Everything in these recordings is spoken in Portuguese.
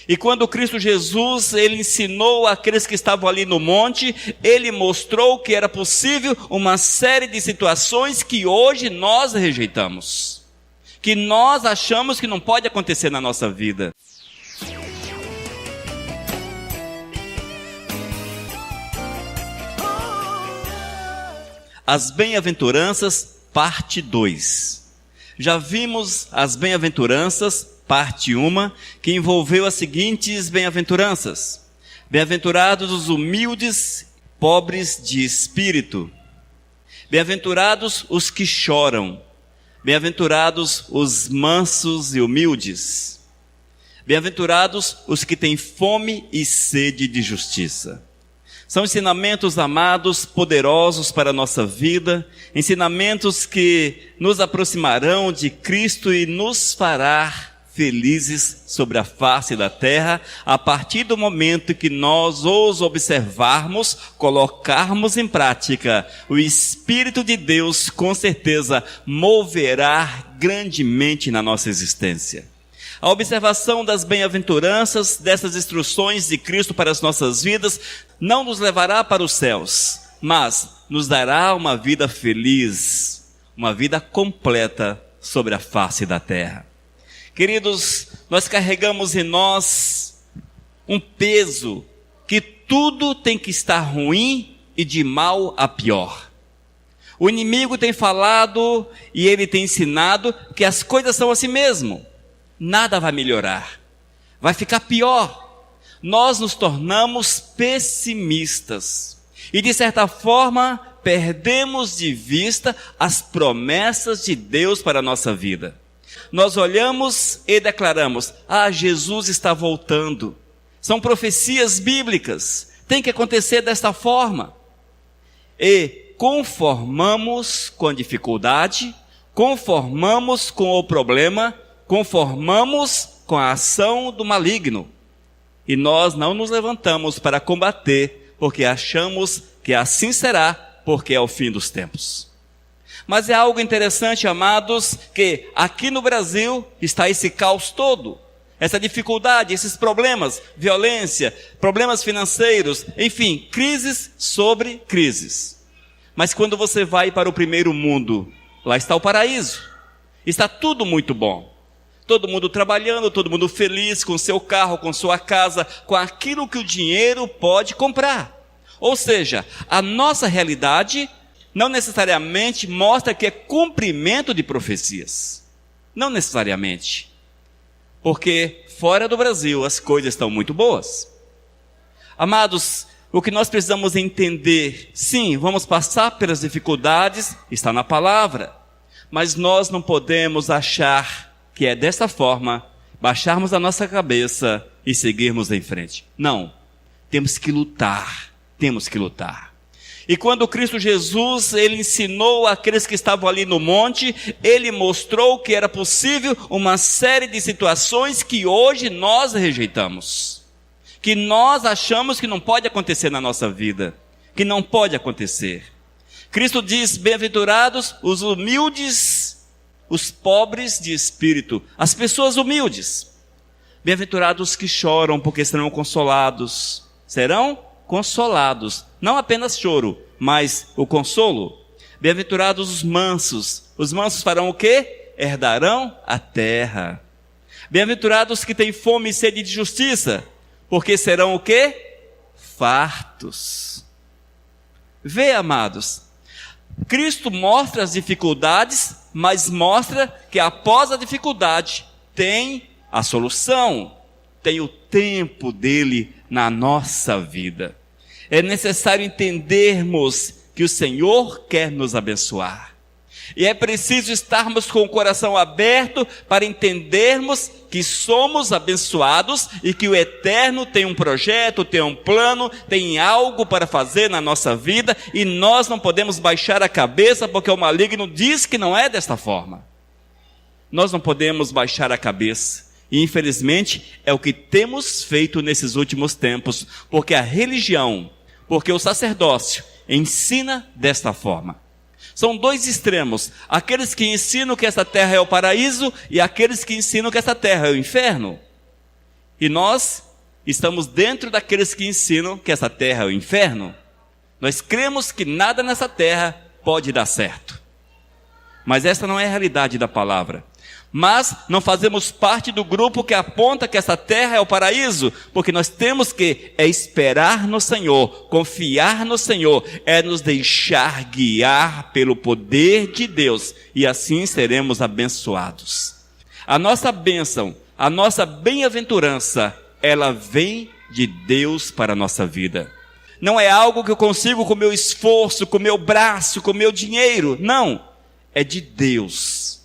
E quando Cristo Jesus, ele ensinou aqueles que estavam ali no monte, ele mostrou que era possível uma série de situações que hoje nós rejeitamos, que nós achamos que não pode acontecer na nossa vida. As bem-aventuranças, parte 2. Já vimos as bem-aventuranças, parte 1, que envolveu as seguintes bem-aventuranças. Bem-aventurados os humildes, pobres de espírito. Bem-aventurados os que choram. Bem-aventurados os mansos e humildes. Bem-aventurados os que têm fome e sede de justiça. São ensinamentos, amados, poderosos para a nossa vida, ensinamentos que nos aproximarão de Cristo e nos fará felizes sobre a face da terra, a partir do momento que nós os observarmos, colocarmos em prática. O Espírito de Deus, com certeza, moverá grandemente na nossa existência. A observação das bem-aventuranças, dessas instruções de Cristo para as nossas vidas, não nos levará para os céus, mas nos dará uma vida feliz, uma vida completa sobre a face da terra. Queridos, nós carregamos em nós um peso que tudo tem que estar ruim e de mal a pior. O inimigo tem falado e ele tem ensinado que as coisas são assim mesmo. Nada vai melhorar, vai ficar pior. Nós nos tornamos pessimistas e, de certa forma, perdemos de vista as promessas de Deus para a nossa vida. Nós olhamos e declaramos: Jesus está voltando. São profecias bíblicas, tem que acontecer desta forma. E conformamos com a dificuldade, conformamos com o problema, conformamos com a ação do maligno. E nós não nos levantamos para combater, porque achamos que assim será, porque é o fim dos tempos. Mas é algo interessante, amados, que aqui no Brasil está esse caos todo, essa dificuldade, esses problemas, violência, problemas financeiros, enfim, crises sobre crises. Mas quando você vai para o primeiro mundo, lá está o paraíso, está tudo muito bom. Todo mundo trabalhando, todo mundo feliz com seu carro, com sua casa, com aquilo que o dinheiro pode comprar. Ou seja, a nossa realidade não necessariamente mostra que é cumprimento de profecias. Não necessariamente. Porque fora do Brasil as coisas estão muito boas. Amados, o que nós precisamos entender, sim, vamos passar pelas dificuldades, está na palavra. Mas nós não podemos achar que é desta forma, baixarmos a nossa cabeça e seguirmos em frente. Não, temos que lutar, temos que lutar. E quando Cristo Jesus, ele ensinou aqueles que estavam ali no monte, ele mostrou que era possível uma série de situações que hoje nós rejeitamos, que nós achamos que não pode acontecer na nossa vida, que não pode acontecer. Cristo diz: bem-aventurados os humildes, os pobres de espírito, as pessoas humildes. Bem-aventurados os que choram, porque serão consolados. Serão consolados. Não apenas choro, mas o consolo. Bem-aventurados os mansos. Os mansos farão o quê? Herdarão a terra. Bem-aventurados que têm fome e sede de justiça, porque serão o quê? Fartos. Vê, amados, Cristo mostra as dificuldades, mas mostra que após a dificuldade tem a solução, tem o tempo dele na nossa vida. É necessário entendermos que o Senhor quer nos abençoar. E é preciso estarmos com o coração aberto para entendermos que somos abençoados e que o Eterno tem um projeto, tem um plano, tem algo para fazer na nossa vida, e nós não podemos baixar a cabeça porque o maligno diz que não é desta forma. Nós não podemos baixar a cabeça. E infelizmente é o que temos feito nesses últimos tempos, porque a religião, porque o sacerdócio ensina desta forma. São dois extremos, aqueles que ensinam que essa terra é o paraíso e aqueles que ensinam que essa terra é o inferno. E nós estamos dentro daqueles que ensinam que essa terra é o inferno. Nós cremos que nada nessa terra pode dar certo. Mas essa não é a realidade da palavra. Mas não fazemos parte do grupo que aponta que essa terra é o paraíso, porque nós temos que esperar no Senhor, confiar no Senhor, nos deixar guiar pelo poder de Deus, e assim seremos abençoados. A nossa bênção, a nossa bem-aventurança, ela vem de Deus para a nossa vida. Não é algo que eu consigo com meu esforço, com meu braço, com meu dinheiro. Não, é de Deus.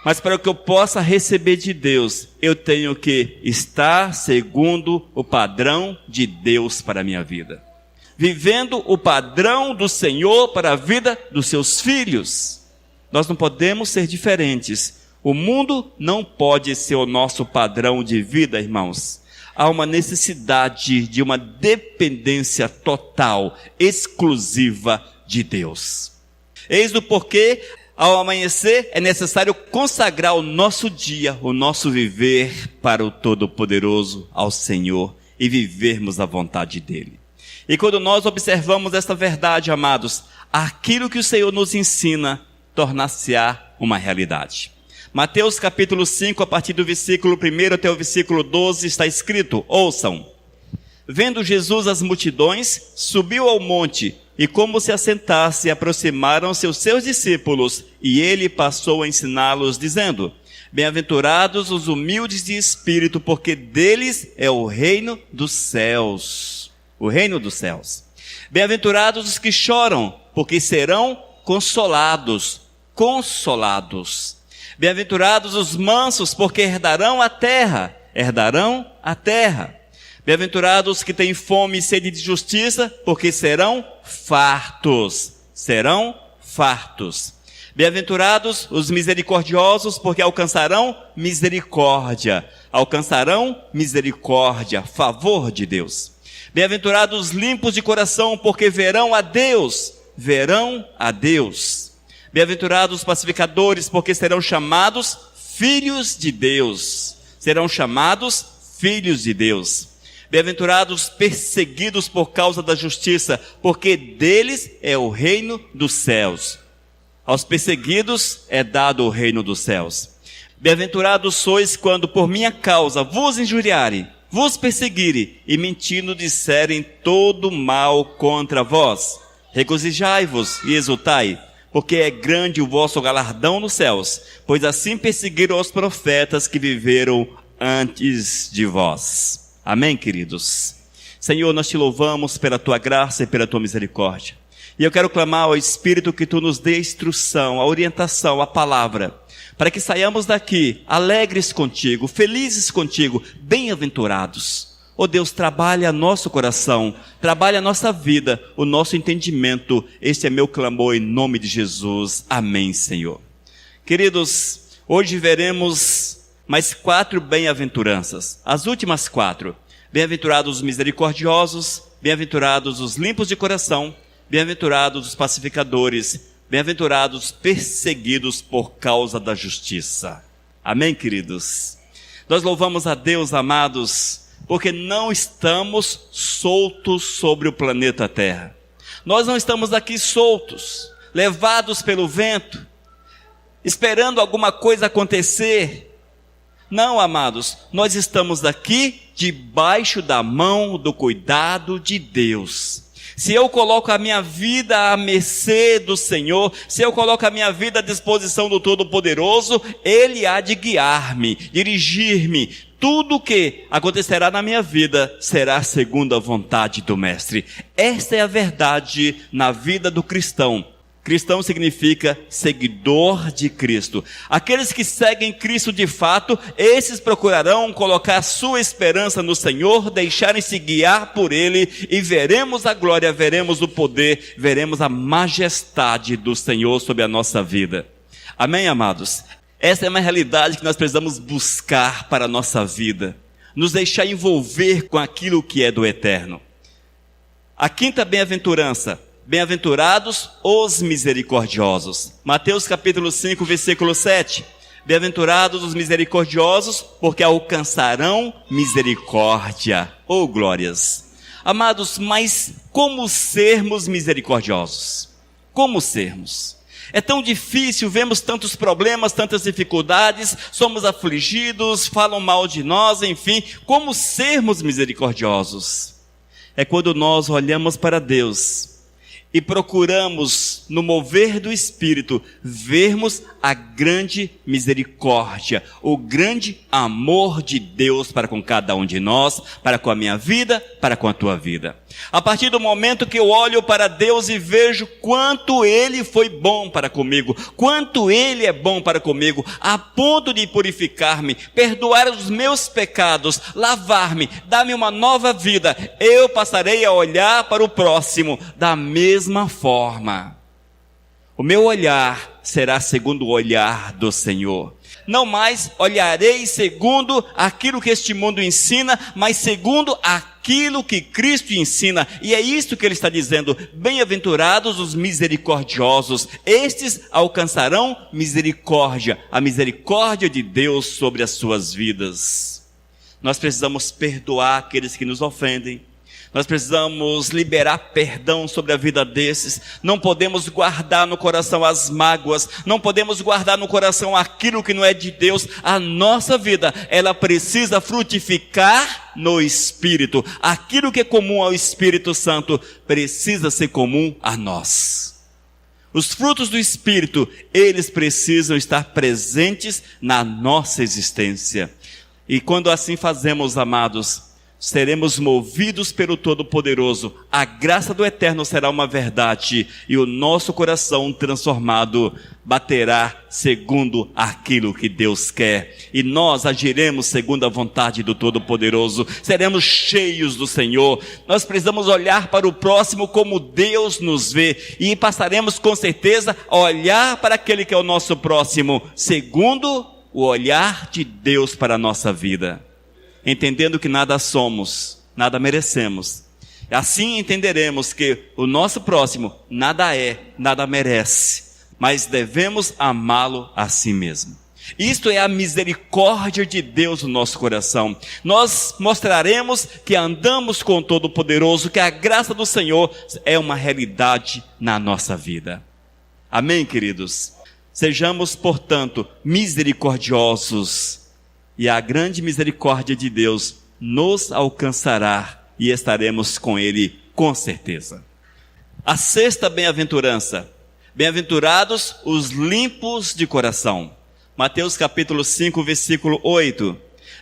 Mas para que eu possa receber de Deus, eu tenho que estar segundo o padrão de Deus para a minha vida. Vivendo o padrão do Senhor para a vida dos seus filhos. Nós não podemos ser diferentes. O mundo não pode ser o nosso padrão de vida, irmãos. Há uma necessidade de uma dependência total, exclusiva de Deus. Eis o porquê, ao amanhecer, é necessário consagrar o nosso dia, o nosso viver para o Todo-Poderoso, ao Senhor, e vivermos a vontade dEle. E quando nós observamos esta verdade, amados, aquilo que o Senhor nos ensina, tornar-se-á uma realidade. Mateus capítulo 5, a partir do versículo 1 até o versículo 12, está escrito, ouçam. Vendo Jesus as multidões, subiu ao monte, e como se assentasse, aproximaram-se os seus discípulos, e ele passou a ensiná-los, dizendo, bem-aventurados os humildes de espírito, porque deles é o reino dos céus. O reino dos céus. Bem-aventurados os que choram, porque serão consolados. Consolados. Bem-aventurados os mansos, porque herdarão a terra. Herdarão a terra. Bem-aventurados os que têm fome e sede de justiça, porque serão fartos. Serão fartos. Bem-aventurados os misericordiosos, porque alcançarão misericórdia. Alcançarão misericórdia, favor de Deus. Bem-aventurados os limpos de coração, porque verão a Deus. Verão a Deus. Bem-aventurados os pacificadores, porque serão chamados filhos de Deus. Serão chamados filhos de Deus. Bem-aventurados os perseguidos por causa da justiça, porque deles é o reino dos céus. Aos perseguidos é dado o reino dos céus. Bem-aventurados sois quando por minha causa vos injuriarem, vos perseguirem e mentindo disserem todo mal contra vós. Regozijai-vos e exultai, porque é grande o vosso galardão nos céus, pois assim perseguiram os profetas que viveram antes de vós. Amém, queridos? Senhor, nós te louvamos pela tua graça e pela tua misericórdia. E eu quero clamar ao Espírito que tu nos dê a instrução, a orientação, a palavra, para que saiamos daqui alegres contigo, felizes contigo, bem-aventurados. Ó Deus, trabalha nosso coração, trabalha a nossa vida, o nosso entendimento. Este é meu clamor em nome de Jesus. Amém, Senhor. Queridos, hoje veremos mais 4 bem-aventuranças. As últimas 4. Bem-aventurados os misericordiosos, bem-aventurados os limpos de coração, bem-aventurados os pacificadores, bem-aventurados os perseguidos por causa da justiça. Amém, queridos? Nós louvamos a Deus, amados, porque não estamos soltos sobre o planeta Terra. Nós não estamos aqui soltos, levados pelo vento, esperando alguma coisa acontecer. Não, amados, nós estamos aqui debaixo da mão do cuidado de Deus. Se eu coloco a minha vida à mercê do Senhor, se eu coloco a minha vida à disposição do Todo-Poderoso, Ele há de guiar-me, dirigir-me. Tudo o que acontecerá na minha vida será segundo a vontade do Mestre. Esta é a verdade na vida do cristão. Cristão significa seguidor de Cristo. Aqueles que seguem Cristo de fato, esses procurarão colocar sua esperança no Senhor, deixarem-se guiar por Ele, e veremos a glória, veremos o poder, veremos a majestade do Senhor sobre a nossa vida. Amém, amados? Essa é uma realidade que nós precisamos buscar para a nossa vida, nos deixar envolver com aquilo que é do eterno. A 5ª bem-aventurança: bem-aventurados os misericordiosos. Mateus capítulo 5, versículo 7. Bem-aventurados os misericordiosos, porque alcançarão misericórdia. Oh, glórias! Amados, mas como sermos misericordiosos? Como sermos? É tão difícil, vemos tantos problemas, tantas dificuldades, somos afligidos, falam mal de nós, enfim. Como sermos misericordiosos? É quando nós olhamos para Deus e procuramos, no mover do Espírito, vermos a grande misericórdia, o grande amor de Deus para com cada um de nós, para com a minha vida, para com a tua vida. A partir do momento que eu olho para Deus e vejo quanto Ele foi bom para comigo, quanto Ele é bom para comigo, a ponto de purificar-me, perdoar os meus pecados, lavar-me, dar-me uma nova vida, eu passarei a olhar para o próximo da mesma forma. O meu olhar será segundo o olhar do Senhor. Não mais olharei segundo aquilo que este mundo ensina, mas segundo aquilo que Cristo ensina. E é isto que ele está dizendo: bem-aventurados os misericordiosos, estes alcançarão misericórdia, a misericórdia de Deus sobre as suas vidas. Nós precisamos perdoar aqueles que nos ofendem. Nós precisamos liberar perdão sobre a vida desses. Não podemos guardar no coração as mágoas. Não podemos guardar no coração aquilo que não é de Deus. A nossa vida, ela precisa frutificar no Espírito. Aquilo que é comum ao Espírito Santo precisa ser comum a nós. Os frutos do Espírito, eles precisam estar presentes na nossa existência. E quando assim fazemos, amados, seremos movidos pelo Todo-Poderoso, a graça do Eterno será uma verdade, e o nosso coração transformado baterá segundo aquilo que Deus quer, e nós agiremos segundo a vontade do Todo-Poderoso, seremos cheios do Senhor. Nós precisamos olhar para o próximo como Deus nos vê, e passaremos com certeza a olhar para aquele que é o nosso próximo, segundo o olhar de Deus para a nossa vida. Entendendo que nada somos, nada merecemos. Assim entenderemos que o nosso próximo nada é, nada merece, mas devemos amá-lo a si mesmo. Isto é a misericórdia de Deus no nosso coração. Nós mostraremos que andamos com o Todo-Poderoso, que a graça do Senhor é uma realidade na nossa vida. Amém, queridos? Sejamos, portanto, misericordiosos, e a grande misericórdia de Deus nos alcançará e estaremos com Ele com certeza. A sexta bem-aventurança: bem-aventurados os limpos de coração. Mateus capítulo 5, versículo 8.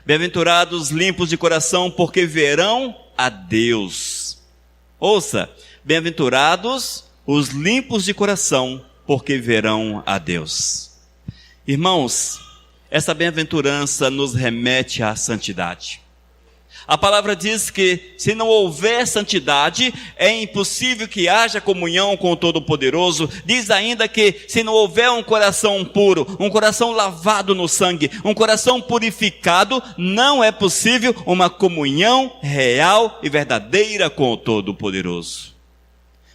Bem-aventurados os limpos de coração, porque verão a Deus. Ouça, bem-aventurados os limpos de coração, porque verão a Deus. Irmãos, essa bem-aventurança nos remete à santidade. A palavra diz que se não houver santidade, é impossível que haja comunhão com o Todo-Poderoso. Diz ainda que se não houver um coração puro, um coração lavado no sangue, um coração purificado, não é possível uma comunhão real e verdadeira com o Todo-Poderoso.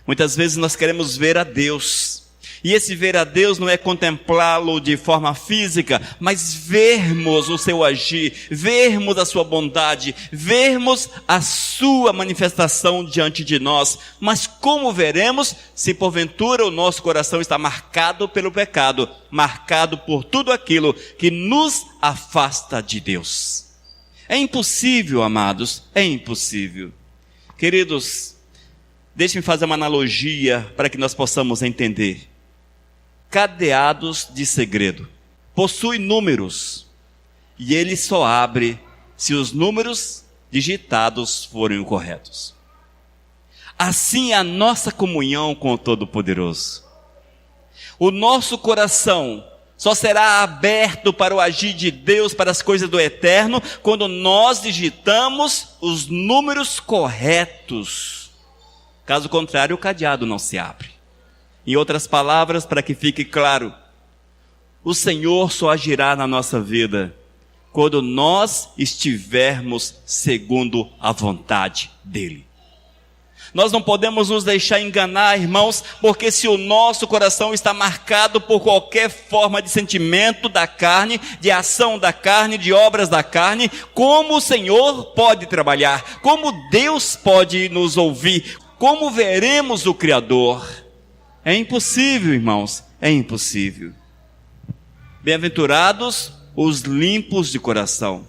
Muitas vezes nós queremos ver a Deus. E esse ver a Deus não é contemplá-lo de forma física, mas vermos o seu agir, vermos a sua bondade, vermos a sua manifestação diante de nós. Mas como veremos se porventura o nosso coração está marcado pelo pecado, marcado por tudo aquilo que nos afasta de Deus? É impossível, amados, é impossível. Queridos, deixe-me fazer uma analogia para que nós possamos entender. Cadeados de segredo possui números, e ele só abre se os números digitados forem corretos. Assim é a nossa comunhão com o Todo-Poderoso. O nosso coração só será aberto para o agir de Deus, para as coisas do eterno, quando nós digitamos os números corretos. Caso contrário, o cadeado não se abre. Em outras palavras, para que fique claro, o Senhor só agirá na nossa vida quando nós estivermos segundo a vontade dEle. Nós não podemos nos deixar enganar, irmãos, porque se o nosso coração está marcado por qualquer forma de sentimento da carne, de ação da carne, de obras da carne, como o Senhor pode trabalhar? Como Deus pode nos ouvir? Como veremos o Criador? É impossível, irmãos, é impossível. Bem-aventurados os limpos de coração.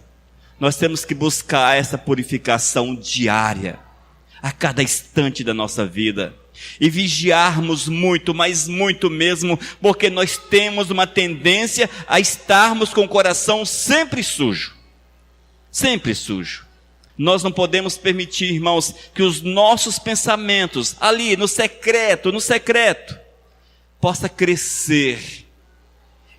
Nós temos que buscar essa purificação diária, a cada instante da nossa vida, e vigiarmos muito, mas muito mesmo, porque nós temos uma tendência a estarmos com o coração sempre sujo, sempre sujo. Nós não podemos permitir, irmãos, que os nossos pensamentos, ali no secreto, possa crescer,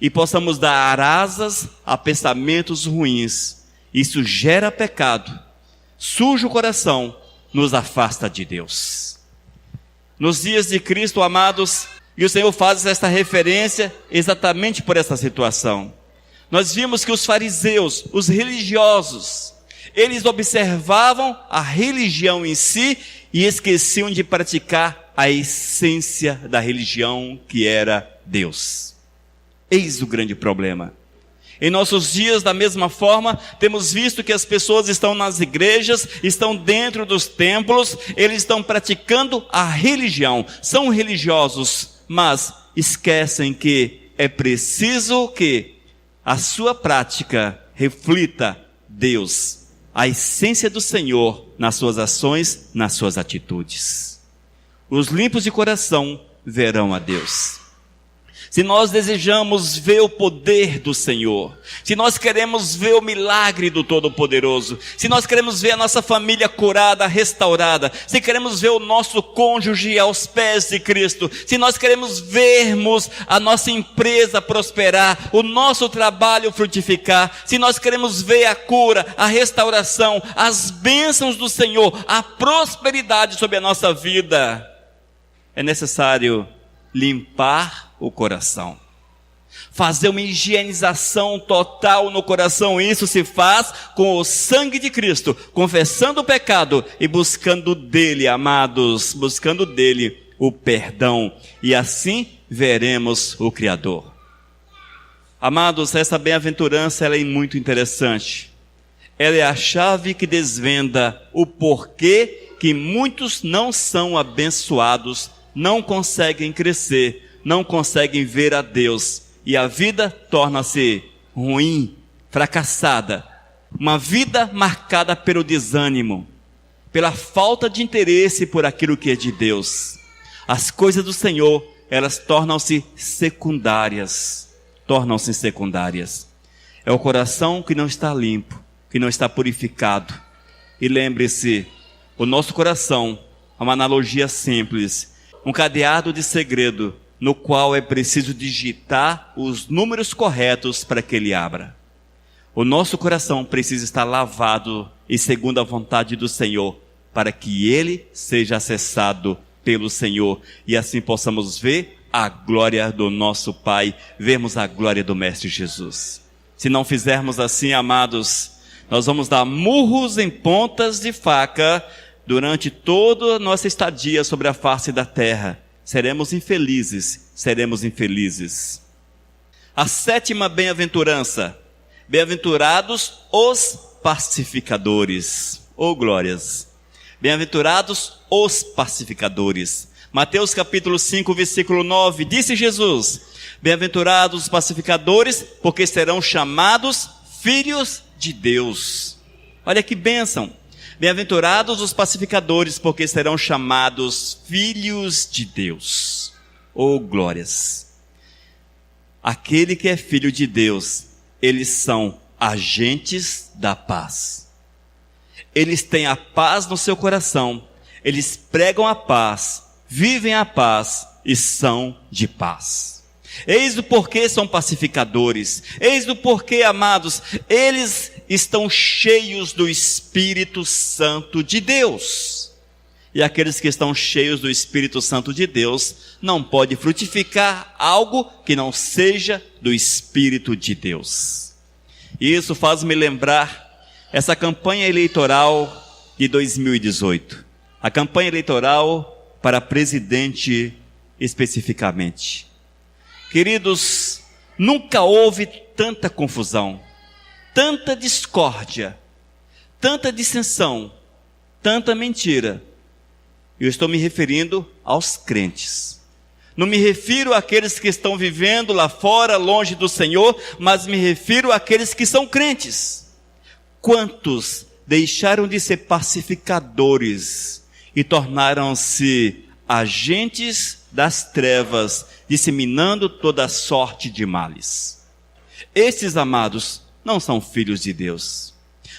e possamos dar asas a pensamentos ruins. Isso gera pecado, suja o coração, nos afasta de Deus. Nos dias de Cristo, amados, e o Senhor faz esta referência exatamente por essa situação. Nós vimos que os fariseus, os religiosos, eles observavam a religião em si e esqueciam de praticar a essência da religião, que era Deus. Eis o grande problema. Em nossos dias, da mesma forma, temos visto que as pessoas estão nas igrejas, estão dentro dos templos, eles estão praticando a religião, são religiosos, mas esquecem que é preciso que a sua prática reflita Deus, a essência do Senhor nas suas ações, nas suas atitudes. Os limpos de coração verão a Deus. Se nós desejamos ver o poder do Senhor, se nós queremos ver o milagre do Todo-Poderoso, se nós queremos ver a nossa família curada, restaurada, se queremos ver o nosso cônjuge aos pés de Cristo, se nós queremos vermos a nossa empresa prosperar, o nosso trabalho frutificar, se nós queremos ver a cura, a restauração, as bênçãos do Senhor, a prosperidade sobre a nossa vida, é necessário limpar o coração, fazer uma higienização total no coração. Isso se faz com o sangue de Cristo, confessando o pecado e buscando dele, amados, buscando dele o perdão, e assim veremos o Criador. Amados, essa bem-aventurança ela é muito interessante. Ela é a chave que desvenda o porquê que muitos não são abençoados, não conseguem crescer, não conseguem ver a Deus, e a vida torna-se ruim, fracassada, uma vida marcada pelo desânimo, pela falta de interesse por aquilo que é de Deus. As coisas do Senhor, elas tornam-se secundárias, É o coração que não está limpo, que não está purificado. E lembre-se, o nosso coração é uma analogia simples, um cadeado de segredo, no qual é preciso digitar os números corretos para que ele abra. O nosso coração precisa estar lavado e segundo a vontade do Senhor, para que ele seja acessado pelo Senhor, e assim possamos ver a glória do nosso Pai, vermos a glória do Mestre Jesus. Se não fizermos assim, amados, nós vamos dar murros em pontas de faca durante toda a nossa estadia sobre a face da terra. Seremos infelizes. A sétima bem-aventurança: bem-aventurados os pacificadores. Oh glórias! Bem-aventurados os pacificadores. Mateus capítulo 5, versículo 9, disse Jesus: bem-aventurados os pacificadores, porque serão chamados filhos de Deus. Olha que bênção! Bem-aventurados os pacificadores, porque serão chamados filhos de Deus. Oh glórias! Aquele que é filho de Deus, eles são agentes da paz. Eles têm a paz no seu coração, eles pregam a paz, vivem a paz e são de paz. Eis o porquê são pacificadores, eis o porquê, amados, eles estão cheios do Espírito Santo de Deus. E aqueles que estão cheios do Espírito Santo de Deus não podem frutificar algo que não seja do Espírito de Deus. E isso faz-me lembrar essa campanha eleitoral de 2018. A campanha eleitoral para presidente especificamente. Queridos, nunca houve tanta confusão, tanta discórdia, tanta dissensão, tanta mentira. Eu estou me referindo aos crentes. Não me refiro àqueles que estão vivendo lá fora, longe do Senhor, mas me refiro àqueles que são crentes. Quantos deixaram de ser pacificadores e tornaram-se agentes das trevas, disseminando toda sorte de males? Esses, amados, não são filhos de Deus.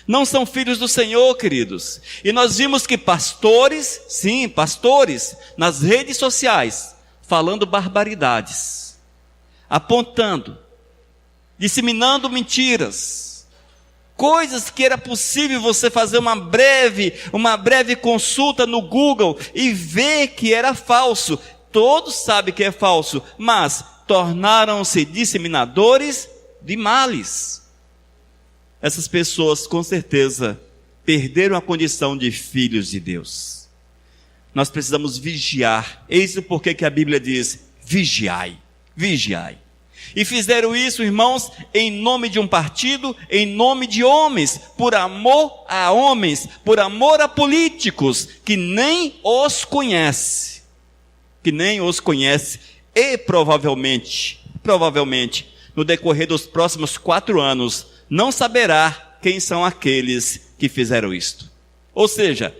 Não são filhos do Senhor, queridos. E nós vimos que pastores, sim, pastores, nas redes sociais, falando barbaridades, apontando, disseminando mentiras, coisas que era possível você fazer uma breve consulta no Google e ver que era falso. Todos sabem que é falso, mas tornaram-se disseminadores de males. Essas pessoas, com certeza, perderam a condição de filhos de Deus. Nós precisamos vigiar. Eis o porquê que a Bíblia diz: vigiai, vigiai. E fizeram isso, irmãos, em nome de um partido, em nome de homens, por amor a homens, por amor a políticos, que nem os conhece. E provavelmente, no decorrer dos próximos 4 anos, não saberá quem são aqueles que fizeram isto. Ou seja,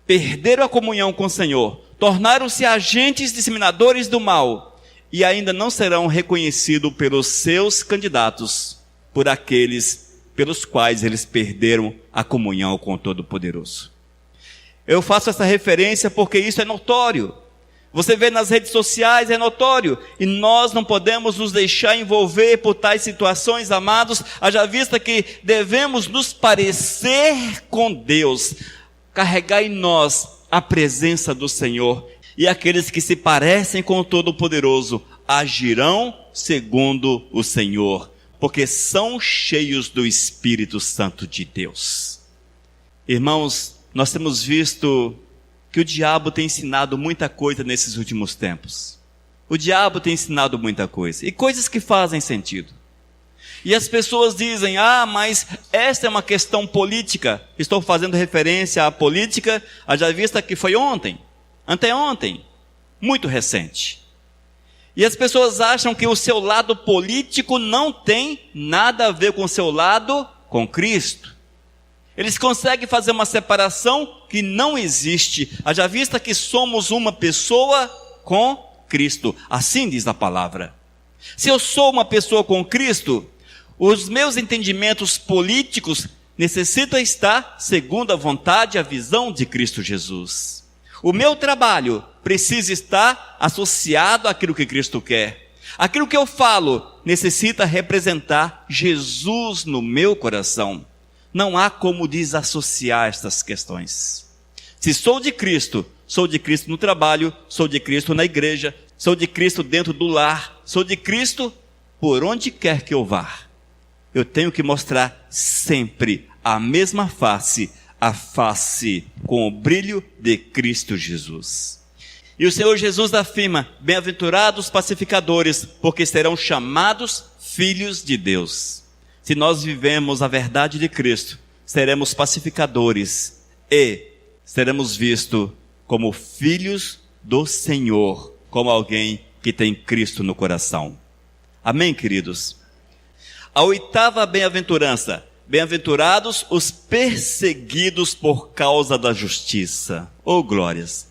perderam a comunhão com o Senhor, tornaram-se agentes disseminadores do mal, e ainda não serão reconhecidos pelos seus candidatos, por aqueles pelos quais eles perderam a comunhão com o Todo-Poderoso. Eu faço essa referência porque isso é notório. Você vê nas redes sociais, é notório, e nós não podemos nos deixar envolver por tais situações, amados, haja vista que devemos nos parecer com Deus, carregar em nós a presença do Senhor, e aqueles que se parecem com o Todo-Poderoso agirão segundo o Senhor, porque são cheios do Espírito Santo de Deus. Irmãos, nós temos visto que o diabo tem ensinado muita coisa nesses últimos tempos. O diabo tem ensinado muita coisa, e coisas que fazem sentido. E as pessoas dizem: mas esta é uma questão política. Estou fazendo referência à política, haja vista que foi anteontem, muito recente. E as pessoas acham que o seu lado político não tem nada a ver com o seu lado com Cristo. Eles conseguem fazer uma separação que não existe, haja vista que somos uma pessoa com Cristo. Assim diz a palavra. Se eu sou uma pessoa com Cristo, os meus entendimentos políticos necessitam estar segundo a vontade e a visão de Cristo Jesus. O meu trabalho precisa estar associado àquilo que Cristo quer. Aquilo que eu falo necessita representar Jesus no meu coração. Não há como desassociar estas questões. Se sou de Cristo no trabalho, sou de Cristo na igreja, sou de Cristo dentro do lar, sou de Cristo por onde quer que eu vá. Eu tenho que mostrar sempre a mesma face, a face com o brilho de Cristo Jesus. E o Senhor Jesus afirma: bem-aventurados pacificadores, porque serão chamados filhos de Deus. Se nós vivemos a verdade de Cristo, seremos pacificadores e seremos vistos como filhos do Senhor, como alguém que tem Cristo no coração. Amém, queridos? A 8ª bem-aventurança: bem-aventurados os perseguidos por causa da justiça. Oh, glórias!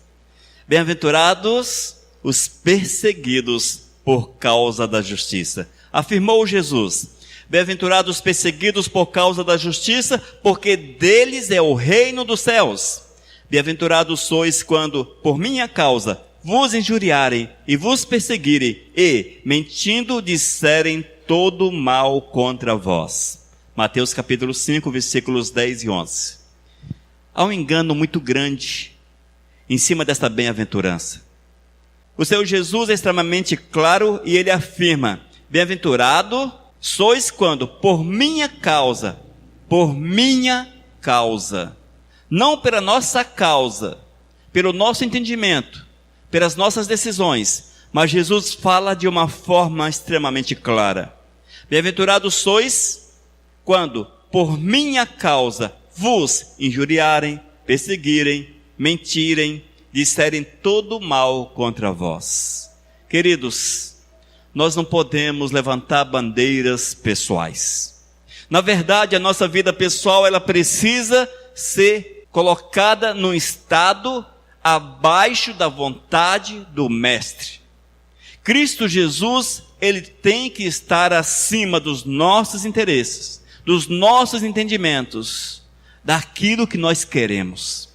Bem-aventurados os perseguidos por causa da justiça. Afirmou Jesus: bem-aventurados os perseguidos por causa da justiça, porque deles é o reino dos céus. Bem-aventurados sois quando, por minha causa, vos injuriarem e vos perseguirem, e, mentindo, disserem todo mal contra vós. Mateus capítulo 5, versículos 10 e 11. Há um engano muito grande em cima desta bem-aventurança. O Senhor Jesus é extremamente claro e ele afirma: bem-aventurado sois quando, por minha causa, não pela nossa causa, pelo nosso entendimento, pelas nossas decisões, mas Jesus fala de uma forma extremamente clara. Bem-aventurados sois quando, por minha causa, vos injuriarem, perseguirem, mentirem, disserem todo mal contra vós. Queridos, nós não podemos levantar bandeiras pessoais. Na verdade, a nossa vida pessoal, ela precisa ser colocada num estado abaixo da vontade do Mestre. Cristo Jesus, ele tem que estar acima dos nossos interesses, dos nossos entendimentos, daquilo que nós queremos.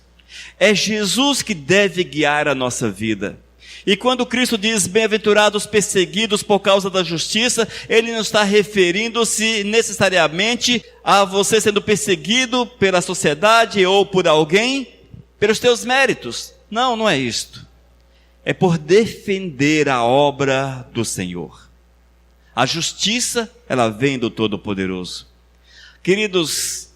É Jesus que deve guiar a nossa vida. E quando Cristo diz, bem-aventurados perseguidos por causa da justiça, Ele não está referindo-se necessariamente a você sendo perseguido pela sociedade ou por alguém, pelos teus méritos. Não, não é isto. É por defender a obra do Senhor. A justiça, ela vem do Todo-Poderoso. Queridos,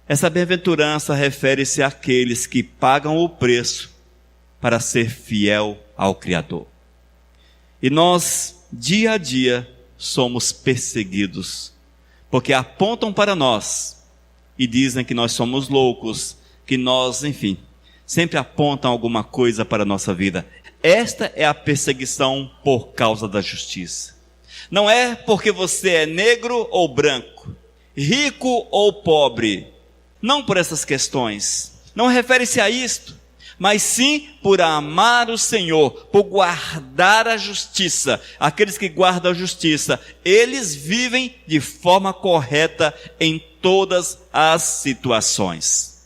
essa bem-aventurança refere-se àqueles que pagam o preço para ser fiel ao Criador. E nós, dia a dia, somos perseguidos, porque apontam para nós e dizem que nós somos loucos, que nós, enfim, sempre apontam alguma coisa para a nossa vida. Esta é a perseguição por causa da justiça. Não é porque você é negro ou branco, rico ou pobre, não por essas questões, não refere-se a isto, mas sim por amar o Senhor, por guardar a justiça. Aqueles que guardam a justiça, eles vivem de forma correta em todas as situações.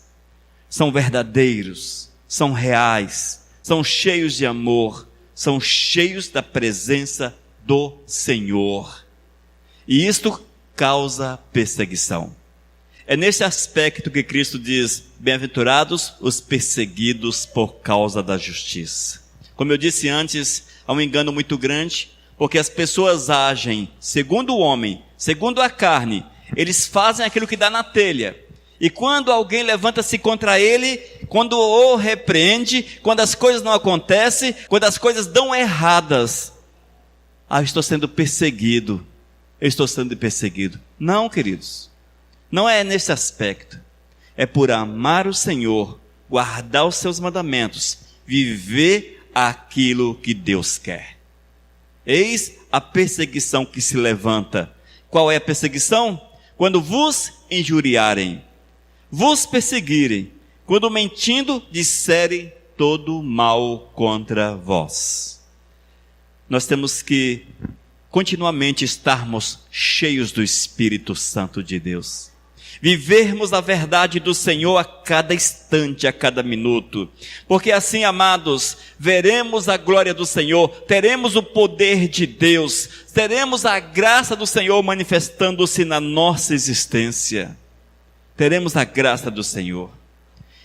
São verdadeiros, são reais, são cheios de amor, são cheios da presença do Senhor. E isto causa perseguição. É nesse aspecto que Cristo diz, bem-aventurados os perseguidos por causa da justiça. Como eu disse antes, há um engano muito grande, porque as pessoas agem segundo o homem, segundo a carne, eles fazem aquilo que dá na telha. E quando alguém levanta-se contra ele, quando o repreende, quando as coisas não acontecem, quando as coisas dão erradas, eu estou sendo perseguido, eu estou sendo perseguido. Não, queridos, não é nesse aspecto. É por amar o Senhor, guardar os seus mandamentos, viver aquilo que Deus quer. Eis a perseguição que se levanta. Qual é a perseguição? Quando vos injuriarem, vos perseguirem, quando mentindo disserem todo mal contra vós. Nós temos que continuamente estarmos cheios do Espírito Santo de Deus. Vivermos a verdade do Senhor a cada instante, a cada minuto. Porque assim, amados, veremos a glória do Senhor, teremos o poder de Deus, teremos a graça do Senhor manifestando-se na nossa existência. Teremos a graça do Senhor.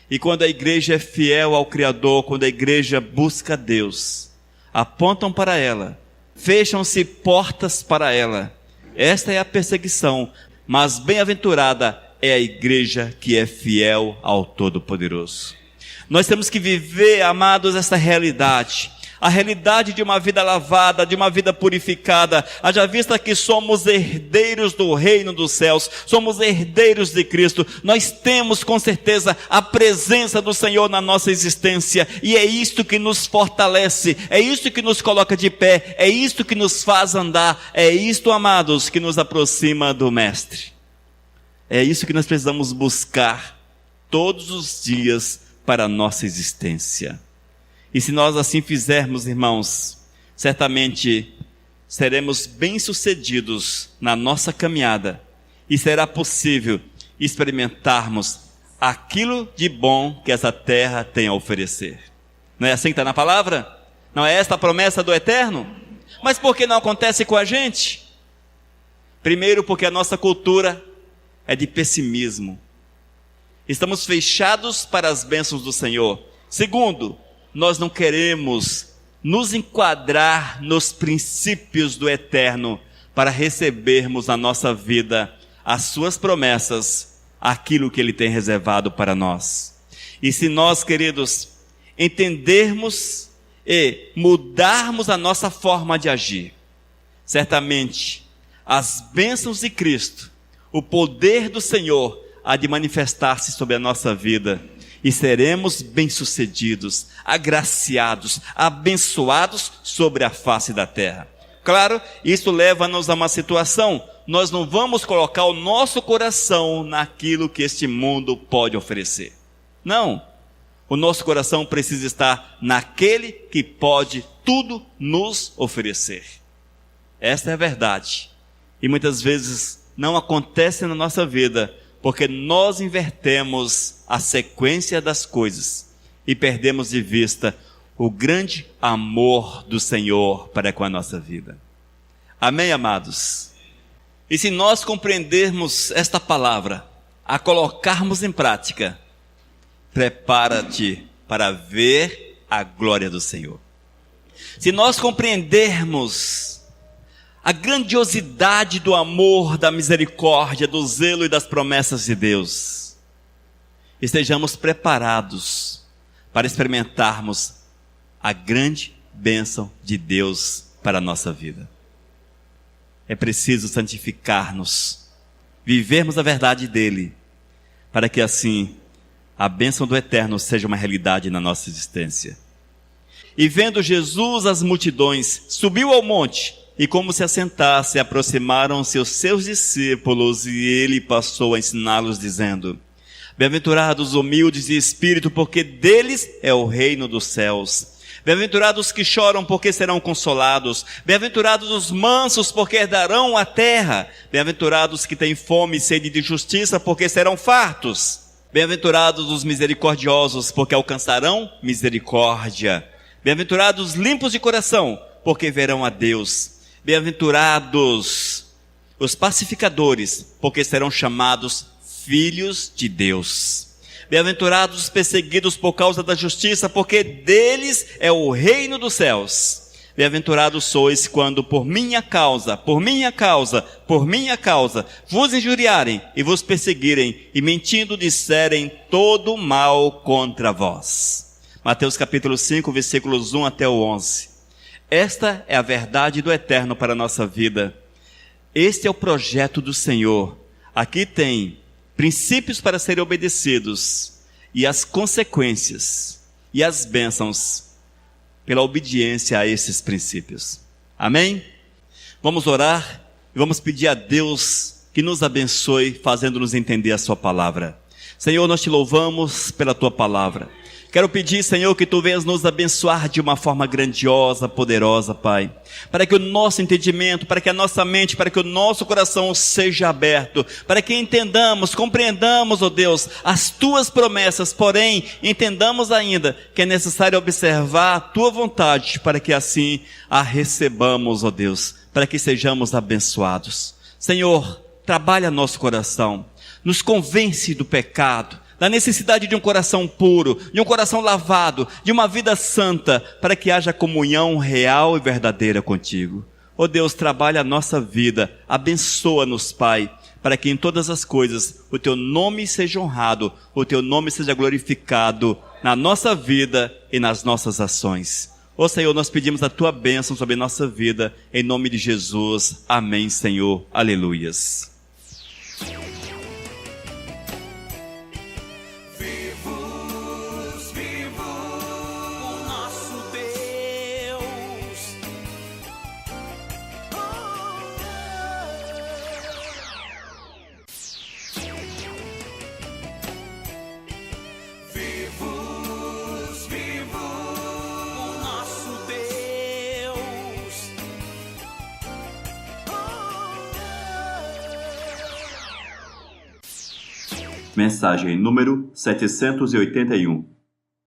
E quando a igreja é fiel ao Criador, quando a igreja busca Deus, apontam para ela, fecham-se portas para ela. Esta é a perseguição, mas bem-aventurada é a igreja que é fiel ao Todo-Poderoso. Nós temos que viver, amados, essa realidade. A realidade de uma vida lavada, de uma vida purificada, haja vista que somos herdeiros do reino dos céus, somos herdeiros de Cristo, nós temos com certeza a presença do Senhor na nossa existência, e é isto que nos fortalece, é isto que nos coloca de pé, é isto que nos faz andar, é isto, amados, que nos aproxima do Mestre. É isso que nós precisamos buscar todos os dias para a nossa existência. E se nós assim fizermos, irmãos, certamente seremos bem-sucedidos na nossa caminhada e será possível experimentarmos aquilo de bom que essa terra tem a oferecer. Não é assim que está na palavra? Não é esta a promessa do Eterno? Mas por que não acontece com a gente? Primeiro, porque a nossa cultura é de pessimismo. Estamos fechados para as bênçãos do Senhor. Segundo, nós não queremos nos enquadrar nos princípios do Eterno para recebermos na nossa vida as suas promessas, aquilo que Ele tem reservado para nós. E se nós, queridos, entendermos e mudarmos a nossa forma de agir. Certamente, as bênçãos de Cristo, o poder do Senhor há de manifestar-se sobre a nossa vida e seremos bem-sucedidos, agraciados, abençoados sobre a face da terra. Claro, isso leva-nos a uma situação: nós não vamos colocar o nosso coração naquilo que este mundo pode oferecer. Não, o nosso coração precisa estar naquele que pode tudo nos oferecer. Esta é a verdade. E muitas vezes não acontece na nossa vida, porque nós invertemos a sequência das coisas e perdemos de vista o grande amor do Senhor para com a nossa vida. Amém, amados? E se nós compreendermos esta palavra, a colocarmos em prática, prepara-te para ver a glória do Senhor. Se nós compreendermos a grandiosidade do amor, da misericórdia, do zelo e das promessas de Deus, estejamos preparados para experimentarmos a grande bênção de Deus para a nossa vida. É preciso santificar-nos, vivermos a verdade dele, para que assim a bênção do Eterno seja uma realidade na nossa existência. E vendo Jesus as multidões, subiu ao monte, e como se assentasse, aproximaram-se os seus discípulos, e ele passou a ensiná-los, dizendo: Bem-aventurados os humildes de espírito, porque deles é o reino dos céus. Bem-aventurados os que choram, porque serão consolados. Bem-aventurados os mansos, porque herdarão a terra. Bem-aventurados os que têm fome e sede de justiça, porque serão fartos. Bem-aventurados os misericordiosos, porque alcançarão misericórdia. Bem-aventurados os limpos de coração, porque verão a Deus. Bem-aventurados os pacificadores, porque serão chamados filhos de Deus. Bem-aventurados os perseguidos por causa da justiça, porque deles é o reino dos céus. Bem-aventurados sois quando por minha causa, vos injuriarem e vos perseguirem, e mentindo disserem todo mal contra vós. Mateus capítulo 5, versículos 1 até o 11. Esta é a verdade do Eterno para a nossa vida. Este é o projeto do Senhor. Aqui tem princípios para serem obedecidos e as consequências e as bênçãos pela obediência a esses princípios. Amém? Vamos orar e vamos pedir a Deus que nos abençoe, fazendo-nos entender a sua palavra. Senhor, nós te louvamos pela tua palavra. Quero pedir, Senhor, que Tu venhas nos abençoar de uma forma grandiosa, poderosa, Pai. Para que o nosso entendimento, para que a nossa mente, para que o nosso coração seja aberto. Para que entendamos, compreendamos, ó Deus, as Tuas promessas. Porém, entendamos ainda que é necessário observar a Tua vontade, para que assim a recebamos, ó Deus. Para que sejamos abençoados. Senhor, trabalha nosso coração. Nos convence do pecado, da necessidade de um coração puro, de um coração lavado, de uma vida santa, para que haja comunhão real e verdadeira contigo. Ó Deus, trabalha a nossa vida, abençoa-nos, Pai, para que em todas as coisas o Teu nome seja honrado, o Teu nome seja glorificado na nossa vida e nas nossas ações. Ó Senhor, nós pedimos a Tua bênção sobre a nossa vida, em nome de Jesus. Amém, Senhor. Aleluias. Mensagem número 781.